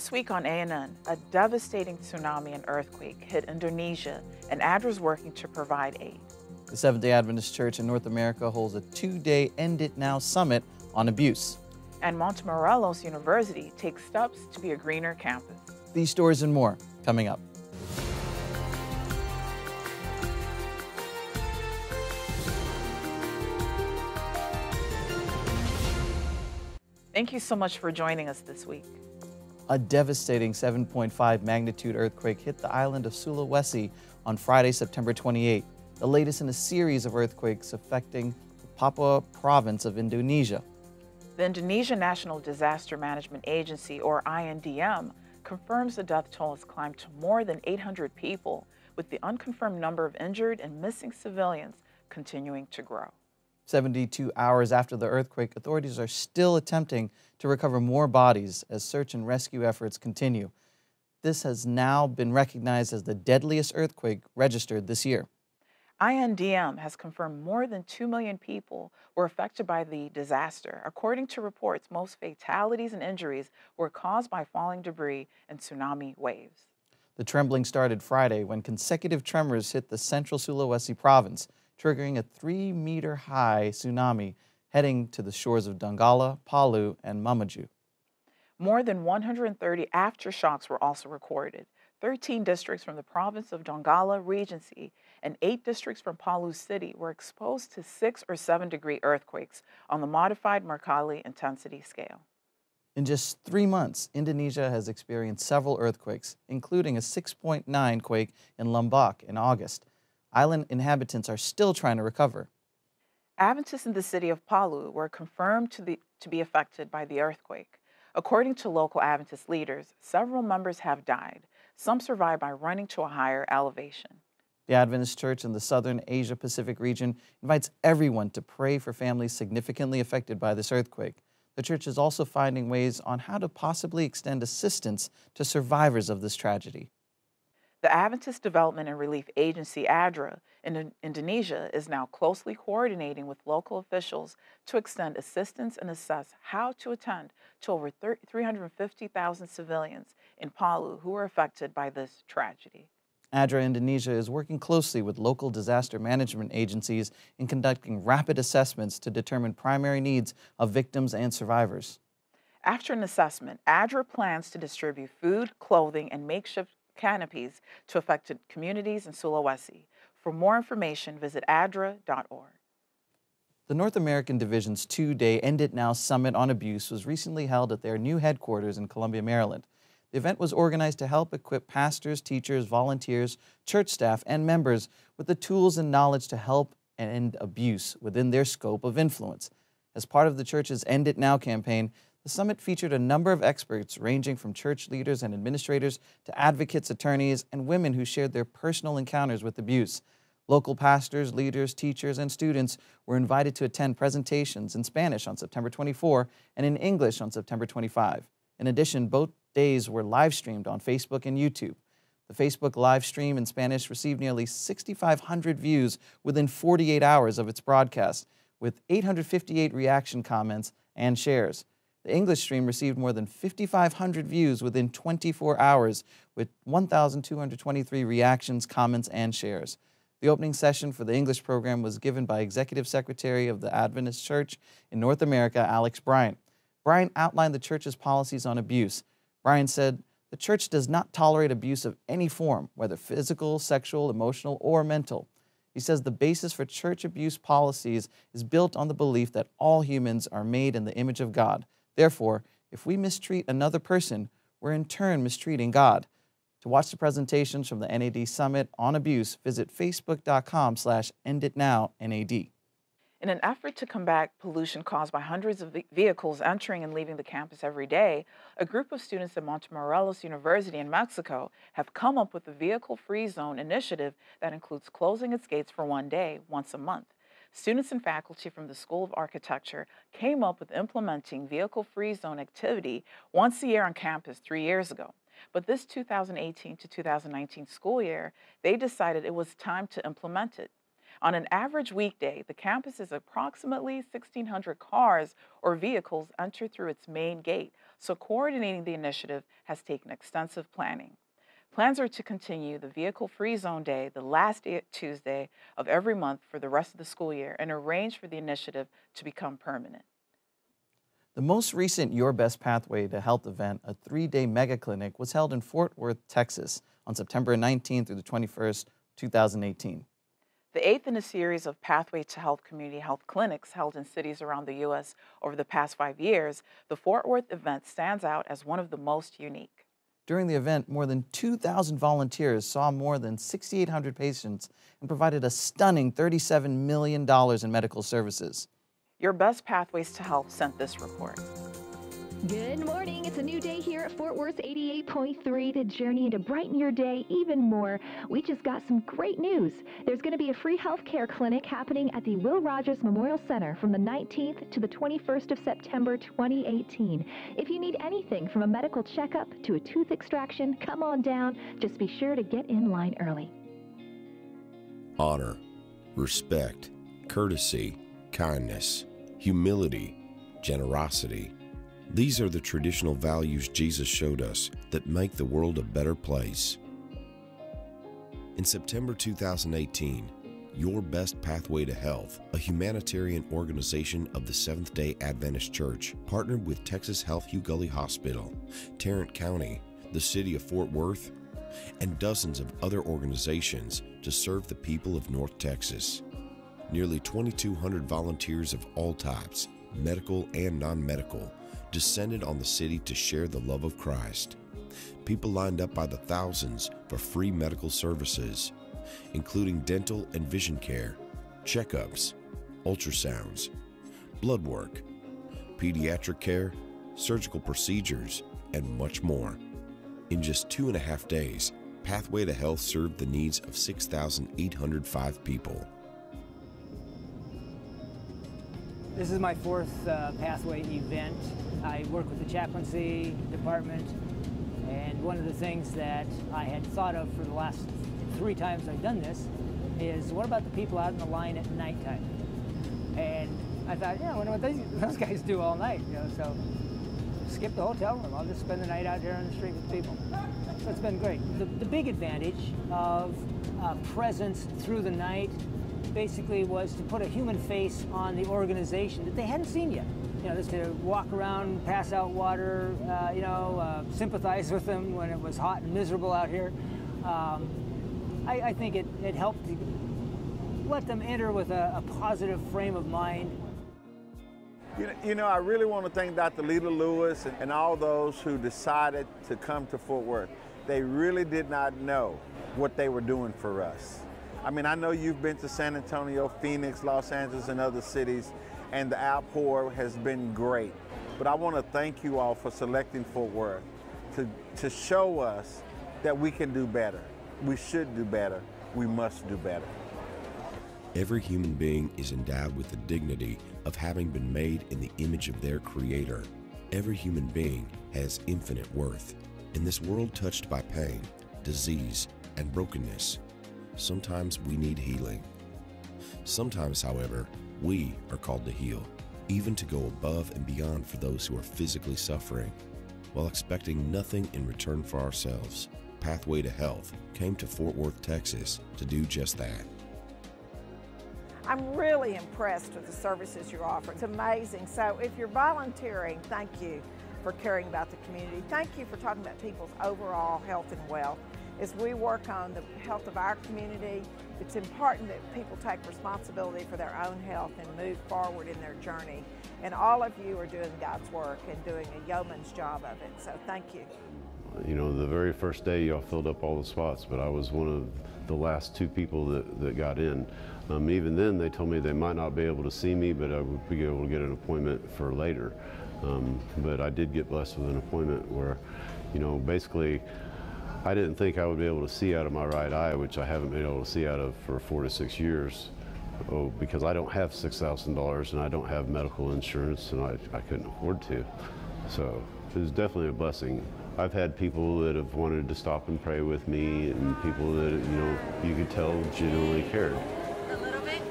This week on ANN, a devastating tsunami and earthquake hit Indonesia, and ADRA is working to provide aid. The Seventh-day Adventist Church in North America holds a two-day End It Now summit on abuse. And Montemorelos University takes steps to be a greener campus. These stories and more coming up. Thank you so much for joining us this week. A devastating 7.5 magnitude earthquake hit the island of Sulawesi on Friday, September 28, the latest in a series of earthquakes affecting the Papua province of Indonesia. The Indonesia National Disaster Management Agency, or INDM, confirms the death toll has climbed to more than 800 people, with the unconfirmed number of injured and missing civilians continuing to grow. 72 hours after the earthquake, authorities are still attempting to recover more bodies as search and rescue efforts continue. This has now been recognized as the deadliest earthquake registered this year. INDM has confirmed more than 2 million people were affected by the disaster. According to reports, most fatalities and injuries were caused by falling debris and tsunami waves. The trembling started Friday when consecutive tremors hit the central Sulawesi province, triggering a 3-meter-high tsunami heading to the shores of Donggala, Palu, and Mamuju. More than 130 aftershocks were also recorded. 13 districts from the province of Donggala Regency and 8 districts from Palu City were exposed to 6 or 7-degree earthquakes on the modified Mercalli intensity scale. In just 3 months, Indonesia has experienced several earthquakes, including a 6.9 quake in Lombok in August. Island inhabitants are still trying to recover. Adventists in the city of Palu were confirmed to be affected by the earthquake. According to local Adventist leaders, several members have died. Some survived by running to a higher elevation. The Adventist Church in the southern Asia-Pacific region invites everyone to pray for families significantly affected by this earthquake. The church is also finding ways on how to possibly extend assistance to survivors of this tragedy. The Adventist Development and Relief Agency, ADRA, in Indonesia is now closely coordinating with local officials to extend assistance and assess how to attend to over 350,000 civilians in Palu who were affected by this tragedy. ADRA Indonesia is working closely with local disaster management agencies in conducting rapid assessments to determine primary needs of victims and survivors. After an assessment, ADRA plans to distribute food, clothing, and makeshift canopies to affected communities in Sulawesi. For more information, visit adra.org. The North American Division's two-day End It Now Summit on Abuse was recently held at their new headquarters in Columbia, Maryland. The event was organized to help equip pastors, teachers, volunteers, church staff, and members with the tools and knowledge to help end abuse within their scope of influence. As part of the church's End It Now campaign, the summit featured a number of experts ranging from church leaders and administrators to advocates, attorneys, and women who shared their personal encounters with abuse. Local pastors, leaders, teachers, and students were invited to attend presentations in Spanish on September 24 and in English on September 25. In addition, both days were live streamed on Facebook and YouTube. The Facebook live stream in Spanish received nearly 6,500 views within 48 hours of its broadcast, with 858 reaction comments and shares. The English stream received more than 5,500 views within 24 hours, with 1,223 reactions, comments, and shares. The opening session for the English program was given by Executive Secretary of the Adventist Church in North America, Alex Bryant. Bryant outlined the church's policies on abuse. Bryant said, "The church does not tolerate abuse of any form, whether physical, sexual, emotional, or mental." He says the basis for church abuse policies is built on the belief that all humans are made in the image of God. Therefore, if we mistreat another person, we're in turn mistreating God. To watch the presentations from the NAD Summit on Abuse, visit facebook.com/enditnownad. In an effort to combat pollution caused by hundreds of vehicles entering and leaving the campus every day, a group of students at Montemorelos University in Mexico have come up with a vehicle-free zone initiative that includes closing its gates for one day, once a month. Students and faculty from the School of Architecture came up with implementing vehicle-free zone activity once a year on campus 3 years ago. But this 2018 to 2019 school year, they decided it was time to implement it. On an average weekday, the campus is approximately 1,600 cars or vehicles enter through its main gate, so coordinating the initiative has taken extensive planning. Plans are to continue the Vehicle-Free Zone Day the last Tuesday of every month for the rest of the school year and arrange for the initiative to become permanent. The most recent Your Best Pathway to Health event, a 3-day mega clinic, was held in Fort Worth, Texas on September 19th through the 21st, 2018. The 8th in a series of Pathway to Health community health clinics held in cities around the U.S. over the past 5 years, the Fort Worth event stands out as one of the most unique. During the event, more than 2,000 volunteers saw more than 6,800 patients and provided a stunning $37 million in medical services. Your Best Pathways to Health sent this report. Good morning. It's a new day here at Fort Worth 88.3, the journey to brighten your day even more. We just got some great news. There's going to be a free health care clinic happening at the Will Rogers Memorial Center from the 19th to the 21st of September 2018. If you need anything from a medical checkup to a tooth extraction, come on down. Just be sure to get in line early. Honor, respect, courtesy, kindness, humility, generosity. These are the traditional values Jesus showed us that make the world a better place. In September 2018, Your Best Pathway to Health, a humanitarian organization of the Seventh-day Adventist Church, partnered with Texas Health Hugh Gully Hospital, Tarrant County, the city of Fort Worth, and dozens of other organizations to serve the people of North Texas. Nearly 2,200 volunteers of all types, medical and non-medical, descended on the city to share the love of Christ. People lined up by the thousands for free medical services, including dental and vision care, checkups, ultrasounds, blood work, pediatric care, surgical procedures, and much more. In just 2.5 days, Pathway to Health served the needs of 6,805 people. This is my fourth Pathway event. I work with the chaplaincy department, and one of the things that I had thought of for the last 3 times I've done this is, what about the people out in the line at nighttime? And I thought, yeah, I wonder what those guys do all night, so skip the hotel room. I'll just spend the night out here on the street with people. So it's been great. The big advantage of presence through the night basically was to put a human face on the organization that they hadn't seen yet. Just to walk around, pass out water, sympathize with them when it was hot and miserable out here. I think it helped to let them enter with a positive frame of mind. I really want to thank Dr. Lita Lewis and all those who decided to come to Fort Worth. They really did not know what they were doing for us. I mean, I know you've been to San Antonio, Phoenix, Los Angeles, and other cities, and the outpour has been great. But I want to thank you all for selecting Fort Worth to show us that we can do better. We should do better. We must do better. Every human being is endowed with the dignity of having been made in the image of their Creator. Every human being has infinite worth. In this world touched by pain, disease, and brokenness, sometimes we need healing. Sometimes, however, we are called to heal, even to go above and beyond for those who are physically suffering, while expecting nothing in return for ourselves. Pathway to Health came to Fort Worth, Texas to do just that. I'm really impressed with the services you offer. It's amazing. So if you're volunteering, thank you for caring about the community. Thank you for talking about people's overall health and wealth. As we work on the health of our community, it's important that people take responsibility for their own health and move forward in their journey. And all of you are doing God's work and doing a yeoman's job of it, so thank you. The very first day y'all filled up all the spots, but I was one of the last 2 people that got in. Even then, they told me they might not be able to see me, but I would be able to get an appointment for later. But I did get blessed with an appointment where, basically, I didn't think I would be able to see out of my right eye, which I haven't been able to see out of for 4 to 6 years, because I don't have $6,000 and I don't have medical insurance, and I couldn't afford to. So it was definitely a blessing. I've had people that have wanted to stop and pray with me, and people that, you could tell genuinely cared. A little bit.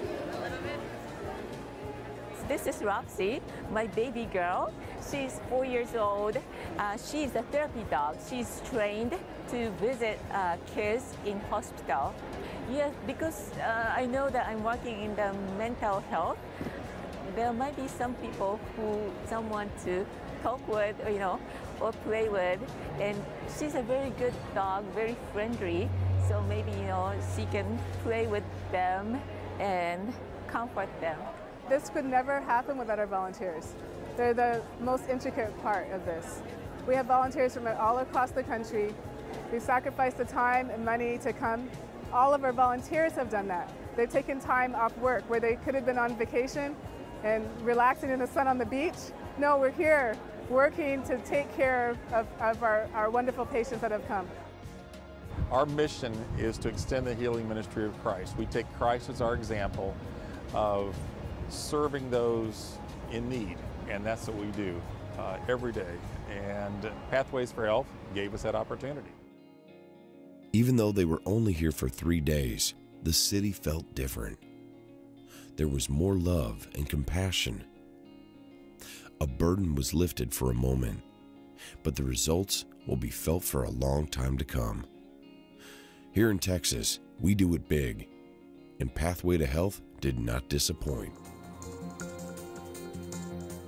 This is is Roxy, my baby girl. She's 4 years old. She's a therapy dog. She's trained to visit kids in hospital. Yes, because I know that I'm working in the mental health. There might be some people who someone to talk with, or play with, and she's a very good dog, very friendly. So maybe she can play with them and comfort them. This could never happen without our volunteers. They're the most intricate part of this. We have volunteers from all across the country. We've sacrificed the time and money to come. All of our volunteers have done that. They've taken time off work where they could have been on vacation and relaxing in the sun on the beach. No, we're here working to take care of our wonderful patients that have come. Our mission is to extend the healing ministry of Christ. We take Christ as our example of serving those in need, and that's what we do every day. And Pathways for Health gave us that opportunity. Even though they were only here for 3 days, the city felt different. There was more love and compassion. A burden was lifted for a moment, but the results will be felt for a long time to come. Here in Texas, we do it big, and Pathway to Health did not disappoint.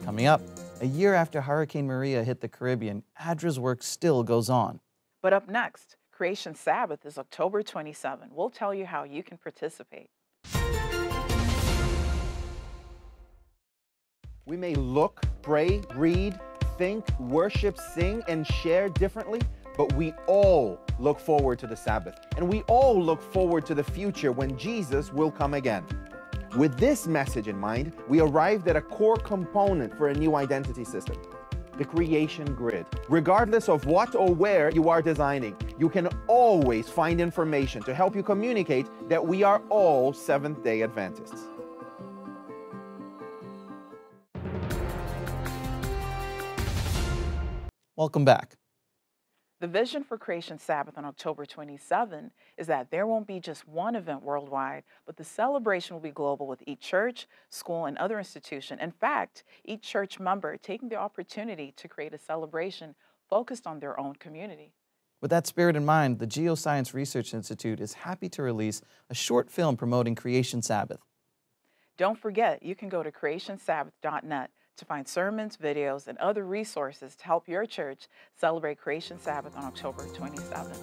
Coming up, a year after Hurricane Maria hit the Caribbean, ADRA's work still goes on. But up next, Creation Sabbath is October 27. We'll tell you how you can participate. We may look, pray, read, think, worship, sing, and share differently, but we all look forward to the Sabbath, and we all look forward to the future when Jesus will come again. With this message in mind, we arrived at a core component for a new identity system, the creation grid. Regardless of what or where you are designing, you can always find information to help you communicate that we are all Seventh-day Adventists. Welcome back. The vision for Creation Sabbath on October 27 is that there won't be just one event worldwide, but the celebration will be global with each church, school, and other institution. In fact, each church member taking the opportunity to create a celebration focused on their own community. With that spirit in mind, the Geoscience Research Institute is happy to release a short film promoting Creation Sabbath. Don't forget, you can go to creationsabbath.net to find sermons, videos, and other resources to help your church celebrate Creation Sabbath on October 27th.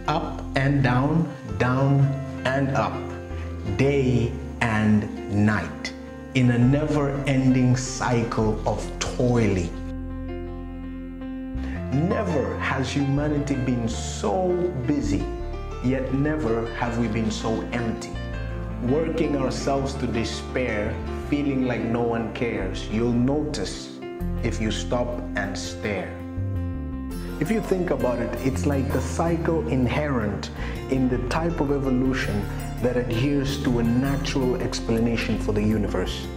Up and down, down and up, day and night, in a never-ending cycle of toiling. Never has humanity been so busy, yet never have we been so empty. Working ourselves to despair, feeling like no one cares. You'll notice if you stop and stare. If you think about it, it's like the cycle inherent in the type of evolution that adheres to a natural explanation for the universe.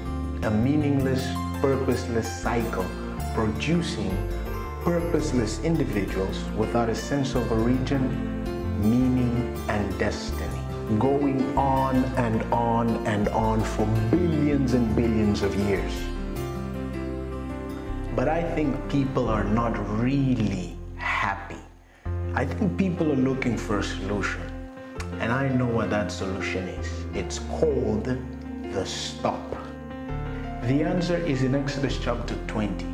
A meaningless, purposeless cycle producing purposeless individuals without a sense of origin, meaning, and destiny. Going on and on and on for billions and billions of years. But I think people are not really happy. I think people are looking for a solution. And I know what that solution is. It's called the stop. The answer is in Exodus chapter 20.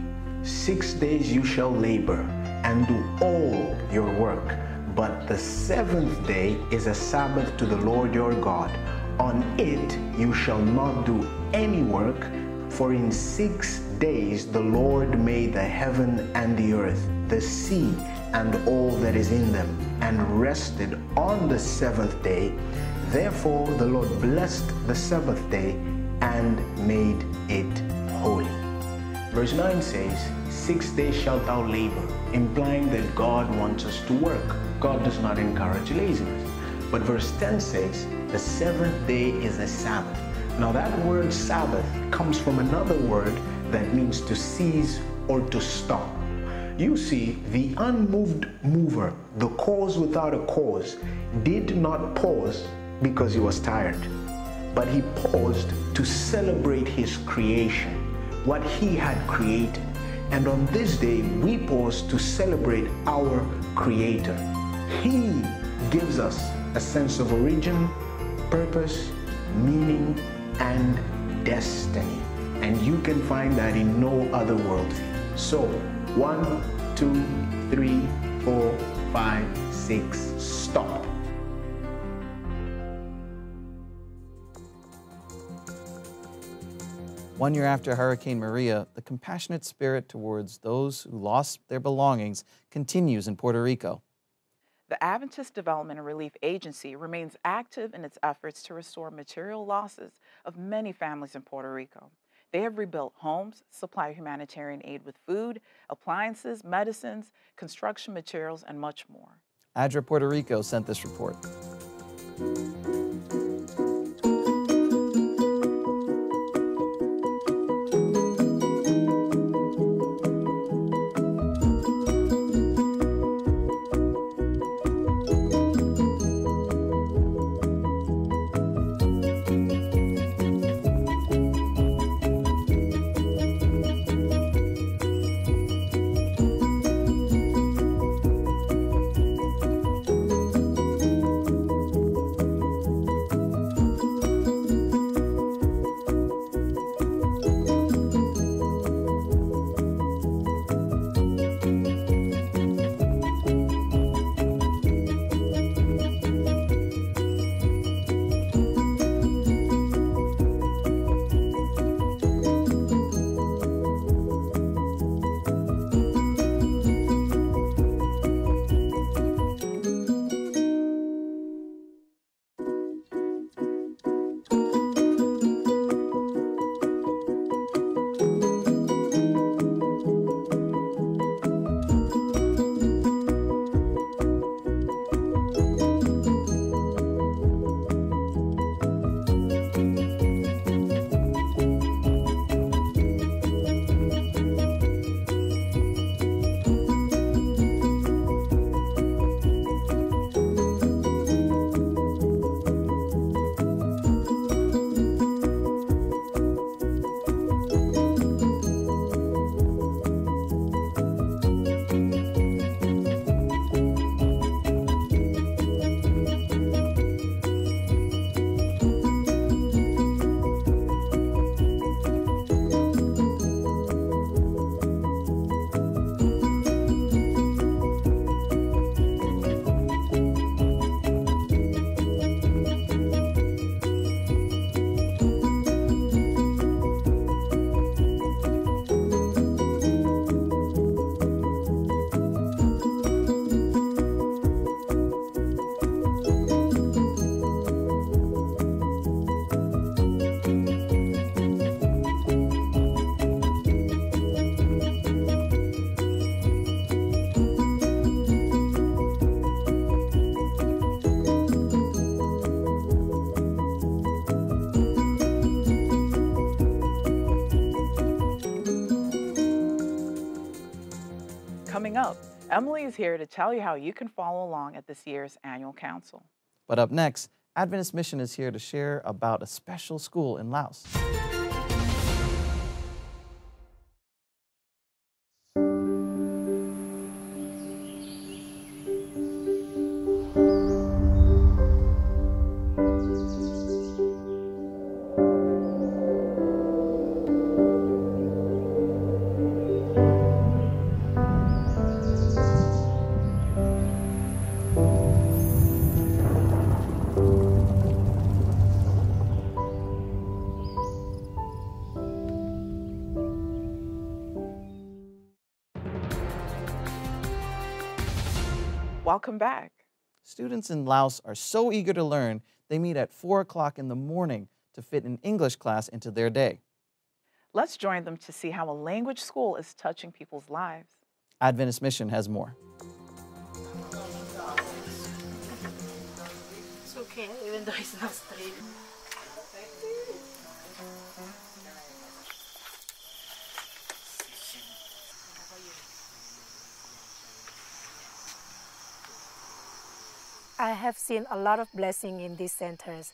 6 days you shall labor and do all your work, but the seventh day is a Sabbath to the Lord your God. On it you shall not do any work, for in 6 days the Lord made the heaven and the earth, the sea and all that is in them, and rested on the seventh day. Therefore the Lord blessed the Sabbath day and made it holy. Verse 9 says, 6 days shalt thou labor, implying that God wants us to work. God does not encourage laziness. But verse 10 says, the seventh day is a Sabbath. Now that word Sabbath comes from another word that means to cease or to stop. You see, the unmoved mover, the cause without a cause, did not pause because he was tired, but he paused to celebrate his creation, what he had created. And on this day, we pause to celebrate our Creator. He gives us a sense of origin, purpose, meaning, and destiny. And you can find that in no other worldview. So, 1, 2, 3, 4, 5, 6, stop. One year after Hurricane Maria, the compassionate spirit towards those who lost their belongings continues in Puerto Rico. The Adventist Development and Relief Agency remains active in its efforts to restore material losses of many families in Puerto Rico. They have rebuilt homes, supplied humanitarian aid with food, appliances, medicines, construction materials, and much more. ADRA Puerto Rico sent this report. Coming up, Emily is here to tell you how you can follow along at this year's annual council. But up next, Adventist Mission is here to share about a special school in Laos. Welcome back. Students in Laos are so eager to learn, they meet at 4 o'clock in the morning to fit an English class into their day. Let's join them to see how a language school is touching people's lives. Adventist Mission has more. It's okay, even though it's not straight. I have seen a lot of blessing in these centers.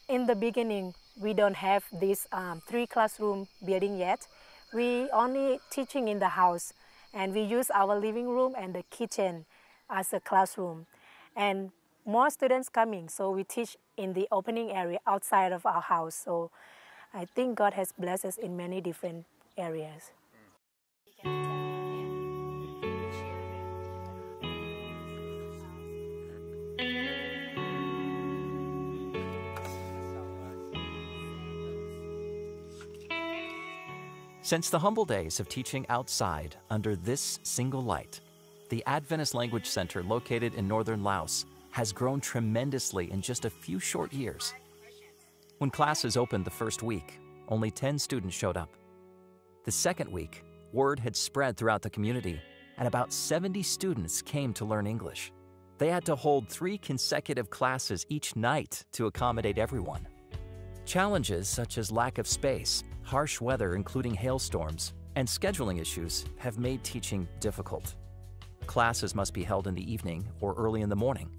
In the beginning, we don't have this 3-classroom building yet. We only teaching in the house, and we use our living room and the kitchen as a classroom. And more students coming, so we teach in the opening area outside of our house. So I think God has blessed us in many different areas. Since the humble days of teaching outside under this single light, the Adventist Language Center located in northern Laos has grown tremendously in just a few short years. When classes opened the first week, only 10 students showed up. The second week, word had spread throughout the community, and about 70 students came to learn English. They had to hold 3 consecutive classes each night to accommodate everyone. Challenges such as lack of space, harsh weather including hailstorms, and scheduling issues have made teaching difficult. Classes must be held in the evening or early in the morning.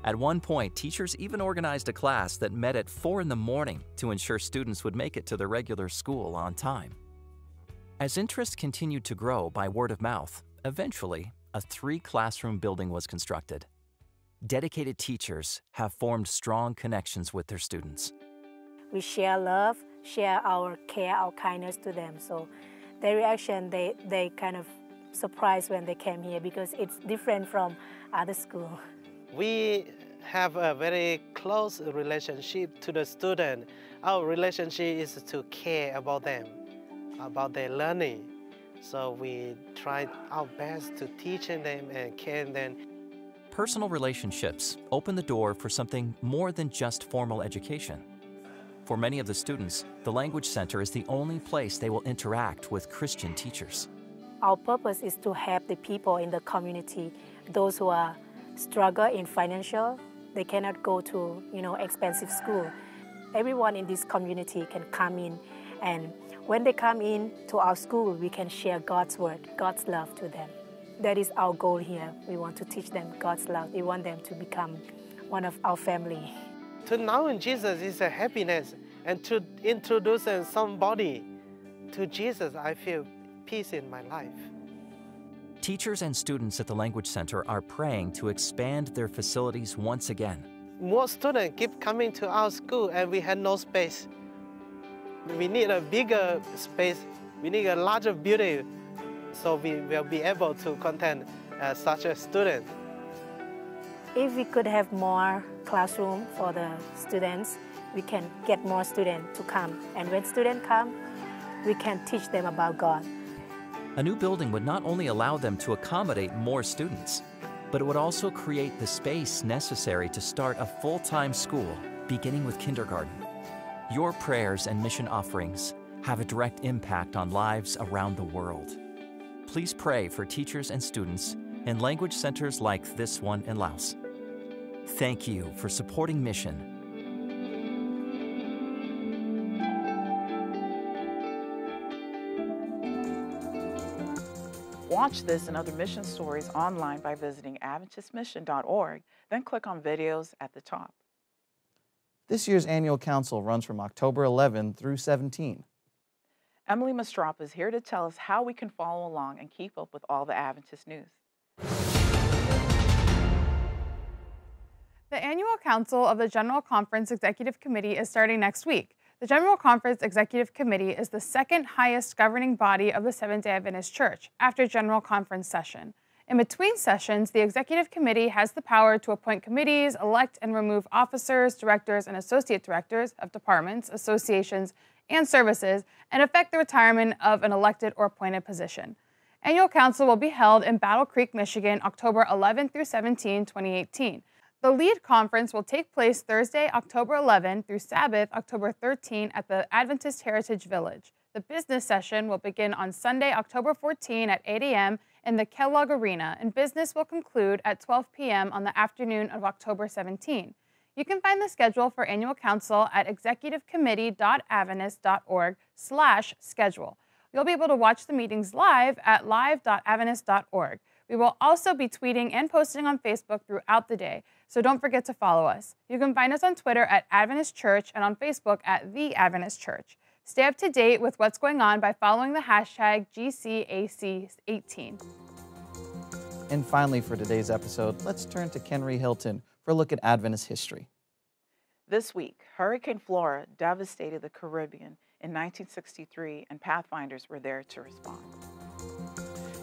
At one point, teachers even organized a class that met at 4 in the morning to ensure students would make it to their regular school on time. As interest continued to grow by word of mouth, eventually, a 3-classroom building was constructed. Dedicated teachers have formed strong connections with their students. We share love, share our care, our kindness to them. So their reaction, they kind of surprised when they came here because it's different from other schools. We have a very close relationship to the student. Our relationship is to care about them, about their learning. So we try our best to teach them and care them. Personal relationships open the door for something more than just formal education. For many of the students, the Language Center is the only place they will interact with Christian teachers. Our purpose is to help the people in the community, those who are struggle in financial, they cannot go to, expensive school. Everyone in this community can come in, and when they come in to our school, we can share God's word, God's love to them. That is our goal here. We want to teach them God's love. We want them to become one of our family. To know Jesus is a happiness, and to introduce somebody to Jesus, I feel peace in my life. Teachers and students at the Language Center are praying to expand their facilities once again. More students keep coming to our school and we had no space. We need a bigger space. We need a larger building so we will be able to contain such a student. If we could have more classroom for the students, we can get more students to come. And when students come, we can teach them about God. A new building would not only allow them to accommodate more students, but it would also create the space necessary to start a full-time school, beginning with kindergarten. Your prayers and mission offerings have a direct impact on lives around the world. Please pray for teachers and students in language centers like this one in Laos. Thank you for supporting mission. Watch this and other mission stories online by visiting AdventistMission.org, then click on videos at the top. This year's annual council runs from October 11 through 17. Emily Mastrapa is here to tell us how we can follow along and keep up with all the Adventist news. The annual council of the General Conference Executive Committee is starting next week. The General Conference Executive Committee is the second highest governing body of the Seventh-day Adventist Church after General Conference session. In between sessions, the Executive Committee has the power to appoint committees, elect and remove officers, directors, and associate directors of departments, associations, and services, and effect the retirement of an elected or appointed position. Annual council will be held in Battle Creek, Michigan, October 11 through 17, 2018. The lead conference will take place Thursday, October 11 through Sabbath, October 13 at the Adventist Heritage Village. The business session will begin on Sunday, October 14 at 8 a.m. in the Kellogg Arena, and business will conclude at 12 p.m. on the afternoon of October 17. You can find the schedule for annual council at executivecommittee.adventist.org/schedule. You'll be able to watch the meetings live at live.adventist.org. We will also be tweeting and posting on Facebook throughout the day, so don't forget to follow us. You can find us on Twitter at Adventist Church and on Facebook at The Adventist Church. Stay up to date with what's going on by following the hashtag GCAC18. And finally, for today's episode, let's turn to Kenry Hilton for a look at Adventist history. This week, Hurricane Flora devastated the Caribbean in 1963, and Pathfinders were there to respond.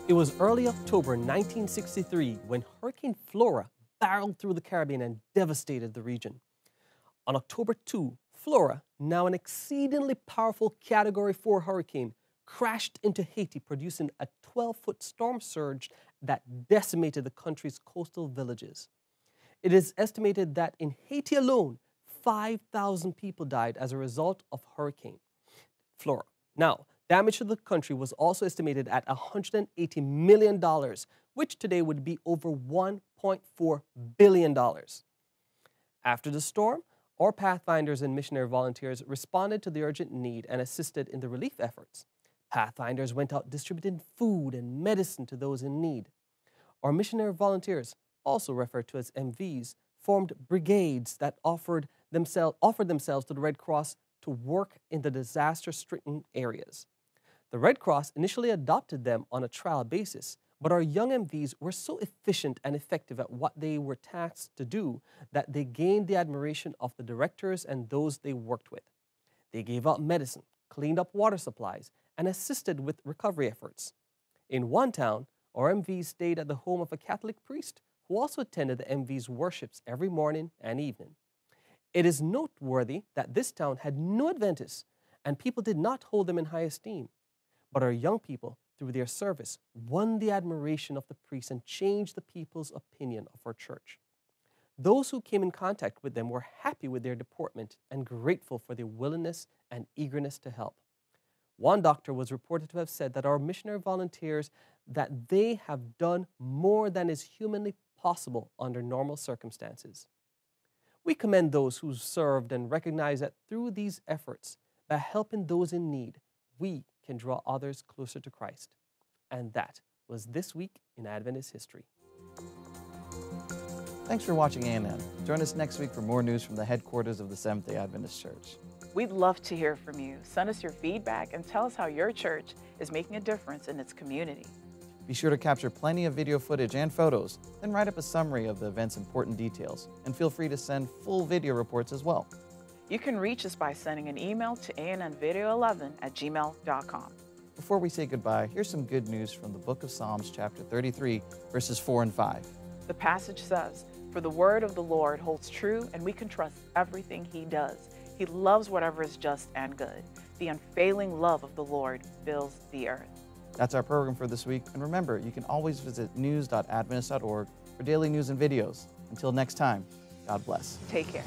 It was early October 1963 when Hurricane Flora barreled through the Caribbean and devastated the region. On October 2, Flora, now an exceedingly powerful Category 4 hurricane, crashed into Haiti, producing a 12-foot storm surge that decimated the country's coastal villages. It is estimated that in Haiti alone, 5,000 people died as a result of Hurricane Flora. Now, damage to the country was also estimated at $180 million, which today would be over $1.4 billion. After the storm, our Pathfinders and missionary volunteers responded to the urgent need and assisted in the relief efforts. Pathfinders went out distributing food and medicine to those in need. Our missionary volunteers, also referred to as MVs, formed brigades that offered themselves to the Red Cross to work in the disaster-stricken areas. The Red Cross initially adopted them on a trial basis, but our young MVs were so efficient and effective at what they were tasked to do that they gained the admiration of the directors and those they worked with. They gave out medicine, cleaned up water supplies, and assisted with recovery efforts. In one town, our MVs stayed at the home of a Catholic priest who also attended the MVs' worships every morning and evening. It is noteworthy that this town had no Adventists, and people did not hold them in high esteem. But our young people, through their service, won the admiration of the priest and changed the people's opinion of our church. Those who came in contact with them were happy with their deportment and grateful for their willingness and eagerness to help. One doctor was reported to have said that our missionary volunteers that they have done more than is humanly possible under normal circumstances. We commend those who served and recognize that through these efforts, by helping those in need, we can draw others closer to Christ. And that was This Week in Adventist History. Thanks for watching A&M. Join us next week for more news from the headquarters of the Seventh-day Adventist Church. We'd love to hear from you. Send us your feedback and tell us how your church is making a difference in its community. Be sure to capture plenty of video footage and photos, then write up a summary of the event's important details, and feel free to send full video reports as well. You can reach us by sending an email to annvideo11@gmail.com. Before we say goodbye, here's some good news from the book of Psalms, chapter 33, verses 4 and 5. The passage says, "For the word of the Lord holds true, and we can trust everything he does. He loves whatever is just and good. The unfailing love of the Lord fills the earth." That's our program for this week. And remember, you can always visit news.adventist.org for daily news and videos. Until next time, God bless. Take care.